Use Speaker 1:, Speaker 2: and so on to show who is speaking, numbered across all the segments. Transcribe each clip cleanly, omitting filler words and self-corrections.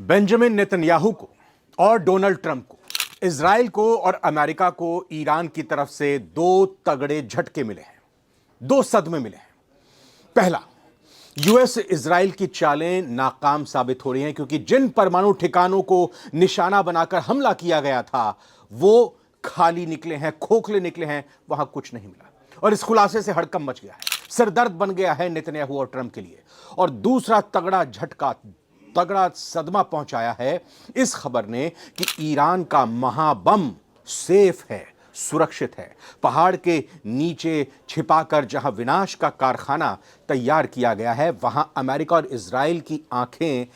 Speaker 1: Benjamin Netanyahu को और Donald Trump को, इजराइल को और अमेरिका को ईरान की तरफ से दो तगड़े झटके मिले हैं, दो सदमे मिले हैं। पहला, यूएस इजराइल की चालें नाकाम साबित हो रही हैं क्योंकि जिन परमाणु ठिकानों को निशाना बनाकर हमला किया गया था वो खाली निकले हैं, खोखले निकले हैं, वहां कुछ नहीं मिला। और इस खुलासे से हड़कंप मच गया है, सिरदर्द बन गया है नेतन्याहू और ट्रंप के लिए। और दूसरा तगड़ा झटका, तगड़ा सदमा पहुंचाया है इस खबर ने कि ईरान का महाबम सेफ है, सुरक्षित है। पहाड़ के नीचे छिपाकर जहां विनाश का कारखाना तैयार किया गया है, वहां अमेरिका और इजराइल की आंखें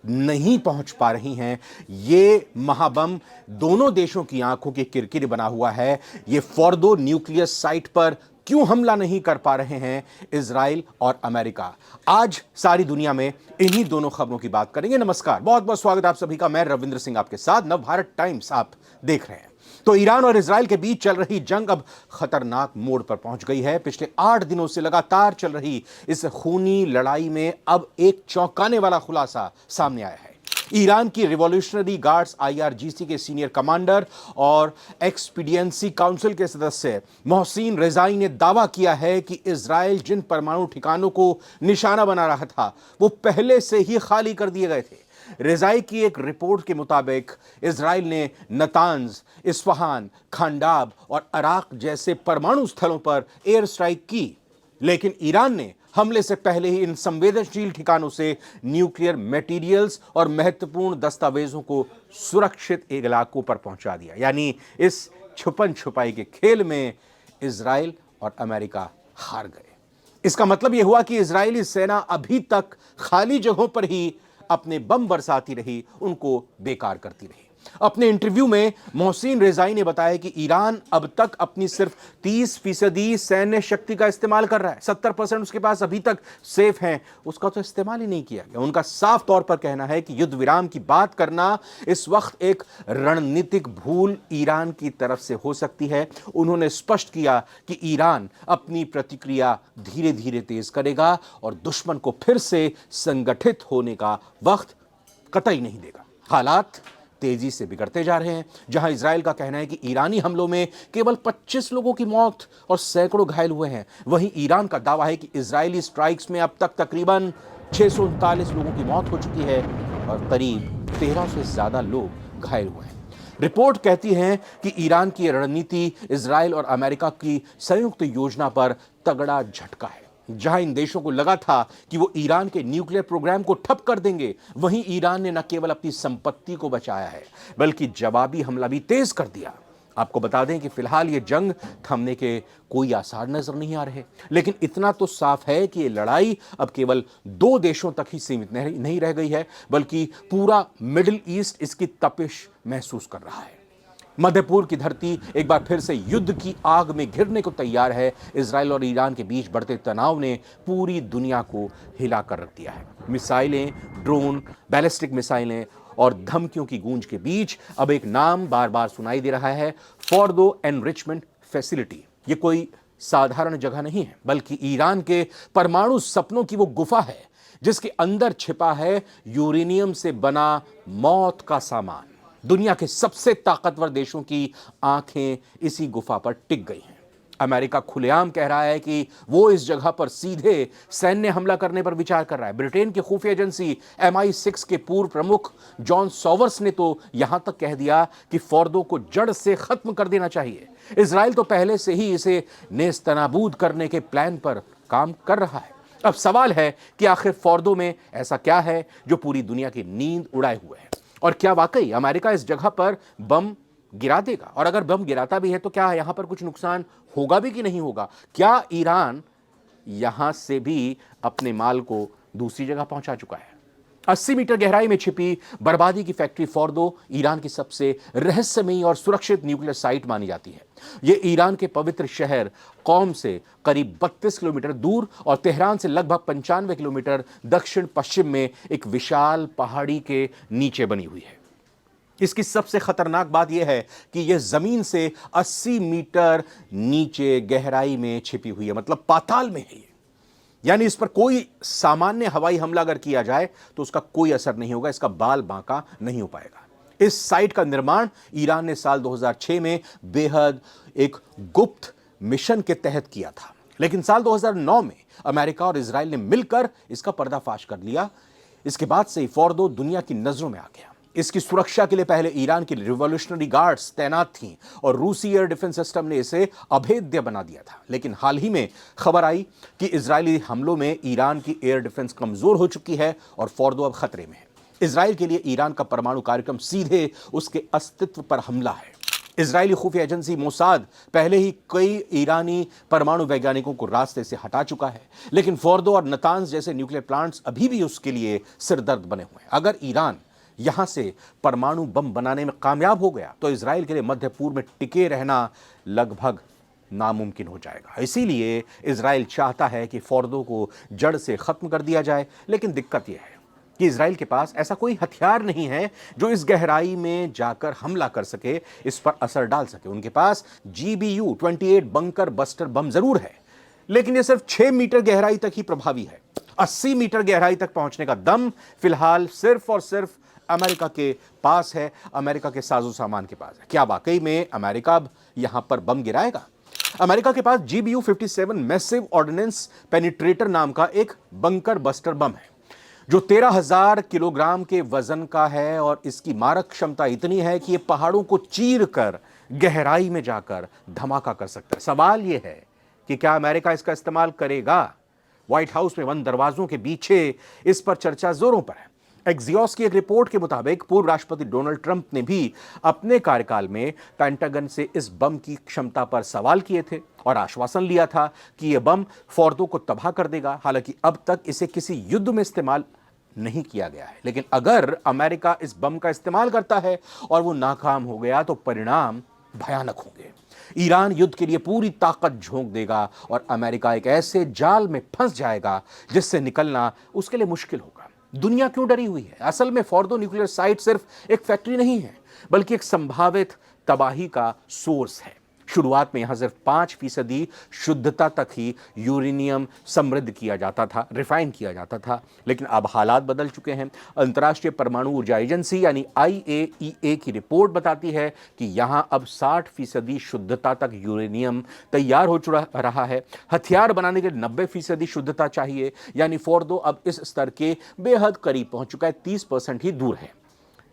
Speaker 1: नहीं पहुंच पा रही हैं। ये महाबम दोनों देशों की आंखों की किरकिरी बना हुआ है। ये फोर्दो न्यूक्लियर साइट पर क्यों हमला नहीं कर पा रहे हैं इजराइल और अमेरिका? आज सारी दुनिया में इन्हीं दोनों खबरों की बात करेंगे। नमस्कार, बहुत बहुत स्वागत आप सभी का। मैं रविंद्र सिंह आपके साथ, नवभारत टाइम्स आप देख रहे हैं। तो ईरान और इजराइल के बीच चल रही जंग अब खतरनाक मोड़ पर पहुंच गई है। पिछले 8 दिनों से लगातार चल रही इस खूनी लड़ाई में अब एक चौंकाने वाला खुलासा सामने आया है। ईरान की रिवॉल्यूशनरी गार्ड्स आईआरजीसी के सीनियर कमांडर और एक्सपीडियंसी काउंसिल के सदस्य मोहसिन रेजाई ने दावा किया है कि इजराइल जिन परमाणु ठिकानों को निशाना बना रहा था वो पहले से ही खाली कर दिए गए थे। रेजाई की एक रिपोर्ट के मुताबिक इजराइल ने नतांज, इस्फहान, खांडाब और अराक जैसे परमाणु स्थलों पर एयर स्ट्राइक की, लेकिन ईरान ने हमले से पहले ही इन संवेदनशील ठिकानों से न्यूक्लियर मटेरियल्स और महत्वपूर्ण दस्तावेजों को सुरक्षित इलाकों पर पहुंचा दिया। यानी इस छुपन छुपाई के खेल में इजराइल और अमेरिका हार गए। इसका मतलब यह हुआ कि इजरायली सेना अभी तक खाली जगहों पर ही अपने बम बरसाती रही, उनको बेकार करती रही। अपने इंटरव्यू में मोहसिन रेजाई ने बताया कि ईरान अब तक अपनी सिर्फ 30% सैन्य शक्ति का इस्तेमाल कर रहा है। 70% उसके पास अभी तक सेफ हैं, उसका तो इस्तेमाल ही नहीं किया गया। उनका साफ तौर पर कहना है कि युद्ध विराम की बात करना इस वक्त एक रणनीतिक भूल ईरान की तरफ से हो सकती है। उन्होंने स्पष्ट किया कि ईरान अपनी प्रतिक्रिया धीरे धीरे तेज करेगा और दुश्मन को फिर से संगठित होने का वक्त कतई नहीं देगा। हालात तेजी से बिगड़ते जा रहे हैं। जहां इजराइल का कहना है कि ईरानी हमलों में केवल 25 लोगों की मौत और सैकड़ों घायल हुए हैं, वहीं ईरान का दावा है कि इजरायली स्ट्राइक्स में अब तक तकरीबन 639 लोगों की मौत हो चुकी है और करीब 1300 से ज्यादा लोग घायल हुए हैं। रिपोर्ट कहती है कि ईरान की रणनीति इजराइल और अमेरिका की संयुक्त योजना पर तगड़ा झटका है। जहां इन देशों को लगा था कि वो ईरान के न्यूक्लियर प्रोग्राम को ठप कर देंगे, वहीं ईरान ने न केवल अपनी संपत्ति को बचाया है बल्कि जवाबी हमला भी तेज कर दिया। आपको बता दें कि फिलहाल ये जंग थमने के कोई आसार नजर नहीं आ रहे, लेकिन इतना तो साफ है कि ये लड़ाई अब केवल 2 देशों तक ही सीमित नहीं रह गई है, बल्कि पूरा मिडिल ईस्ट इसकी तपिश महसूस कर रहा है। मध्य पूर्व की धरती एक बार फिर से युद्ध की आग में घिरने को तैयार है। इजराइल और ईरान के बीच बढ़ते तनाव ने पूरी दुनिया को हिला कर रख दिया है। मिसाइलें, ड्रोन, बैलिस्टिक मिसाइलें और धमकियों की गूंज के बीच अब एक नाम बार बार सुनाई दे रहा है, फोर्दो एनरिचमेंट फैसिलिटी। ये कोई साधारण जगह नहीं है, बल्कि ईरान के परमाणु सपनों की वो गुफा है जिसके अंदर छिपा है यूरेनियम से बना मौत का सामान। दुनिया के सबसे ताकतवर देशों की आंखें इसी गुफा पर टिक गई हैं। अमेरिका खुलेआम कह रहा है कि वो इस जगह पर सीधे सैन्य हमला करने पर विचार कर रहा है। ब्रिटेन की खुफिया एजेंसी MI6 के पूर्व प्रमुख जॉन सॉवर्स ने तो यहां तक कह दिया कि फोर्दो को जड़ से खत्म कर देना चाहिए। इजराइल तो पहले से ही इसे नेस्तनाबूद करने के प्लान पर काम कर रहा है। अब सवाल है कि आखिर फोर्दो में ऐसा क्या है जो पूरी दुनिया की नींद उड़ाए हुए है, और क्या वाकई अमेरिका इस जगह पर बम गिरा देगा? और अगर बम गिराता भी है तो क्या यहां पर कुछ नुकसान होगा भी कि नहीं होगा? क्या ईरान यहां से भी अपने माल को दूसरी जगह पहुंचा चुका है? 80 मीटर गहराई में छिपी बर्बादी की फैक्ट्री फोर्दो ईरान की सबसे रहस्यमयी और सुरक्षित न्यूक्लियर साइट मानी जाती है। यह ईरान के पवित्र शहर कौम से करीब 32 किलोमीटर दूर और तेहरान से लगभग 95 किलोमीटर दक्षिण पश्चिम में एक विशाल पहाड़ी के नीचे बनी हुई है। इसकी सबसे खतरनाक बात यह है कि यह जमीन से 80 मीटर नीचे गहराई में छिपी हुई है, मतलब पाताल में है। यानी इस पर कोई सामान्य हवाई हमला अगर किया जाए तो उसका कोई असर नहीं होगा, इसका बाल बांका नहीं हो पाएगा। इस साइट का निर्माण ईरान ने साल 2006 में बेहद एक गुप्त मिशन के तहत किया था, लेकिन साल 2009 में अमेरिका और इजराइल ने मिलकर इसका पर्दाफाश कर लिया। इसके बाद से फोर्डो दुनिया की नजरों में आ गया। इसकी सुरक्षा के लिए पहले ईरान की रिवॉल्यूशनरी गार्ड्स तैनात थीं और रूसी एयर डिफेंस सिस्टम ने इसे अभेद्य बना दिया था। लेकिन हाल ही में खबर आई कि इजरायली हमलों में ईरान की एयर डिफेंस कमजोर हो चुकी है और फोर्डो अब खतरे में है। इजराइल के लिए ईरान का परमाणु कार्यक्रम सीधे उसके अस्तित्व पर हमला है। इजरायली खुफिया एजेंसी मोसाद पहले ही कई ईरानी परमाणु वैज्ञानिकों को रास्ते से हटा चुका है, लेकिन फोर्डो और नतांज जैसे न्यूक्लियर प्लांट्स अभी भी उसके लिए सिरदर्द बने हुए हैं। अगर ईरान यहां से परमाणु बम बनाने में कामयाब हो गया तो इजराइल के लिए मध्य पूर्व में टिके रहना लगभग नामुमकिन हो जाएगा। इसीलिए इजराइल चाहता है कि फोर्डो को जड़ से खत्म कर दिया जाए, लेकिन दिक्कत यह है कि इजराइल के पास ऐसा कोई हथियार नहीं है जो इस गहराई में जाकर हमला कर सके, इस पर असर डाल सके। उनके पास GBU-28 बंकर बस्टर बम जरूर है, लेकिन यह सिर्फ 6 मीटर गहराई तक ही प्रभावी है। 80 मीटर गहराई तक पहुंचने का दम फिलहाल सिर्फ और सिर्फ अमेरिका के पास है, अमेरिका के साजो सामान के पास है। क्या वाकई में अमेरिका अब यहां पर बम गिराएगा? अमेरिका के पास GBU-57 मैसिव ऑर्डिनेंस पेनिट्रेटर नाम का एक बंकर बस्टर बम है जो 13,000 किलोग्राम के वजन का है और इसकी मारक क्षमता इतनी है कि यह पहाड़ों को चीर कर गहराई में जाकर धमाका कर सकता है। सवाल यह है कि क्या अमेरिका इसका इस्तेमाल करेगा? व्हाइट हाउस में बंद दरवाजों के पीछे इस पर चर्चा जोरों पर है। एक्सियोस की एक रिपोर्ट के मुताबिक पूर्व राष्ट्रपति डोनाल्ड ट्रंप ने भी अपने कार्यकाल में पेंटागन से इस बम की क्षमता पर सवाल किए थे और आश्वासन लिया था कि यह बम फोर्डो को तबाह कर देगा। हालांकि अब तक इसे किसी युद्ध में इस्तेमाल नहीं किया गया है, लेकिन अगर अमेरिका इस बम का इस्तेमाल करता है और वो नाकाम हो गया तो परिणाम भयानक होंगे। ईरान युद्ध के लिए पूरी ताकत झोंक देगा और अमेरिका एक ऐसे जाल में फंस जाएगा जिससे निकलना उसके लिए मुश्किल होगा। दुनिया क्यों डरी हुई है? असल में फोर्डो न्यूक्लियर साइट सिर्फ एक फैक्ट्री नहीं है, बल्कि एक संभावित तबाही का सोर्स है। शुरुआत में यहां सिर्फ 5% शुद्धता तक ही यूरेनियम समृद्ध किया जाता था, रिफाइन किया जाता था, लेकिन अब हालात बदल चुके हैं। अंतर्राष्ट्रीय परमाणु ऊर्जा एजेंसी यानी IAEA की रिपोर्ट बताती है कि यहां अब 60% शुद्धता तक यूरेनियम तैयार हो चुका रहा है। हथियार बनाने के लिए 90% शुद्धता चाहिए, यानी फोर्डो अब इस स्तर के बेहद करीब पहुंच चुका है, 30% ही दूर है।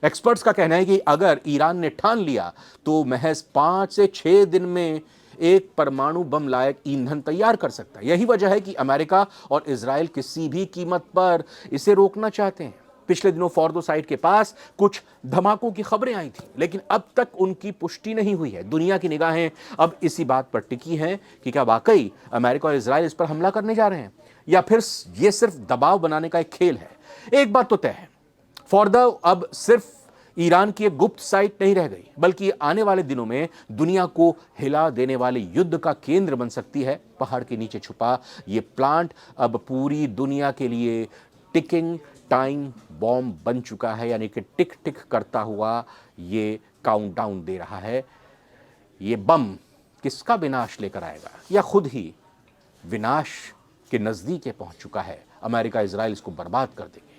Speaker 1: एक्सपर्ट्स का कहना है कि अगर ईरान ने ठान लिया तो महज 5 से 6 दिन में एक परमाणु बम लायक ईंधन तैयार कर सकता है। यही वजह है कि अमेरिका और इजराइल किसी भी कीमत पर इसे रोकना चाहते हैं। पिछले दिनों फोर्डो साइट के पास कुछ धमाकों की खबरें आई थी, लेकिन अब तक उनकी पुष्टि नहीं हुई है। दुनिया की निगाहें अब इसी बात पर टिकी हैं कि क्या वाकई अमेरिका और इजराइल इस पर हमला करने जा रहे हैं या फिर यह सिर्फ दबाव बनाने का एक खेल है। एक बात तो तय है, फोर्डो अब सिर्फ ईरान की एक गुप्त साइट नहीं रह गई, बल्कि आने वाले दिनों में दुनिया को हिला देने वाले युद्ध का केंद्र बन सकती है। पहाड़ के नीचे छुपा ये प्लांट अब पूरी दुनिया के लिए टिकिंग टाइम बॉम्ब बन चुका है, यानी कि टिक टिक करता हुआ ये काउंटडाउन दे रहा है। ये बम किसका विनाश लेकर आएगा या खुद ही विनाश के नजदीक पहुंच चुका है? अमेरिका इजराइल इसको बर्बाद कर देंगे।